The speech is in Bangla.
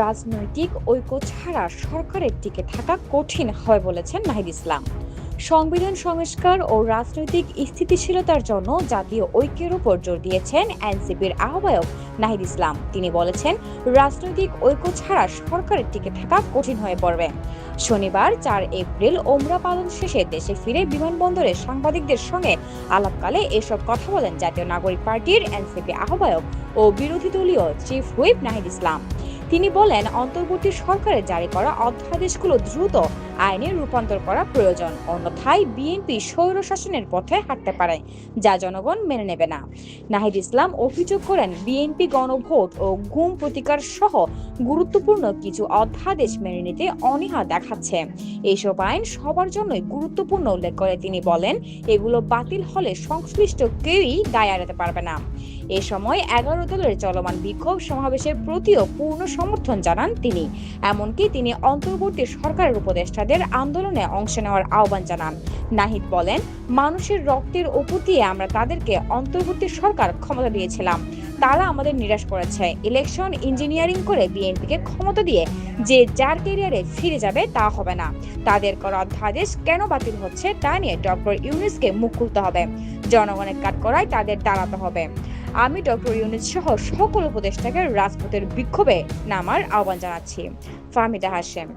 রাজনৈতিক ঐক্য ছাড়া সরকারের টিকে থাকা কঠিন হয় বলেছেন নাহিদ ইসলাম। সংবিধান সংস্কার ও রাজনৈতিক স্থিতিশীলতার জন্য জাতীয় ঐক্যের উপর জোর দিয়েছেন এনসিপির আহ্বায়ক নাহিদ ইসলাম। তিনি বলেছেন, রাজনৈতিক ঐক্য ছাড়া সরকারের টিকে থাকা কঠিন হয়ে পড়বে। শনিবার 4 এপ্রিল ওমরা পালন শেষে দেশে ফিরে বিমানবন্দরে সাংবাদিকদের সঙ্গে আলাপকালে এসব কথা বলেন জাতীয় নাগরিক পার্টির এনসিপি আহ্বায়ক ও বিরোধী দলীয় চিফ হুইপ নাহিদ ইসলাম। তিনি বলেন, অন্তর্বর্তী সরকারের জারি করা অধ্যাদেশগুলো দ্রুত আইনে রূপান্তর করা প্রয়োজন, অন্যথায় বিএনপি স্বৈর শাসনের পথে হাঁটতে পারে, যা জনগণ মেনে নেবে না। নাহিদ ইসলাম অভিযোগ করেন, বিএনপি গণভোট ও গুম প্রতিকার সহ গুরুত্বপূর্ণ কিছু অধ্যাদেশ মেনে নিতে অনীহা দেখাচ্ছে। এইসব আইন সবার জন্যই গুরুত্বপূর্ণ উল্লেখ করে তিনি বলেন, এগুলো বাতিল হলে সংশ্লিষ্ট কেউই দায় এড়াতে পারবে না। এ সময় 11 দলের চলমান বিক্ষোভ সমাবেশের প্রতিও পূর্ণ সমর্থন জানান তিনি। এমনকি তিনি অন্তর্বর্তী সরকারের উপদেষ্টাদের আন্দোলনে অংশ নেওয়ার আহ্বান জানান। নাহিদ বলেন, মানুষের রক্তের উপর দিয়ে আমরা তাদেরকে অন্তর্বর্তী সরকার ক্ষমতা দিয়েছিলাম, তারা আমাদের নিরাশ করেছে। ইলেকশন ইঞ্জিনিয়ারিং করে বিএনপিকে ক্ষমতা দিয়ে যে যার ক্যারিয়ারে ফিরে যাবে তা হবে না। তাদের করা অধ্যাদেশ কেন বাতিল হচ্ছে তা নিয়ে ডক্টর ইউনূসকে মুখ খুলতে হবে, জনগণের কাঠগড়ায় তাদের দাঁড়াতে হবে। আমি ডক্টর ইউনূস সহ সকল উপদেষ্টাকে রাজপথের বিক্ষোভে নামার আহ্বান জানাচ্ছি। ফাহমিদা হাশেম।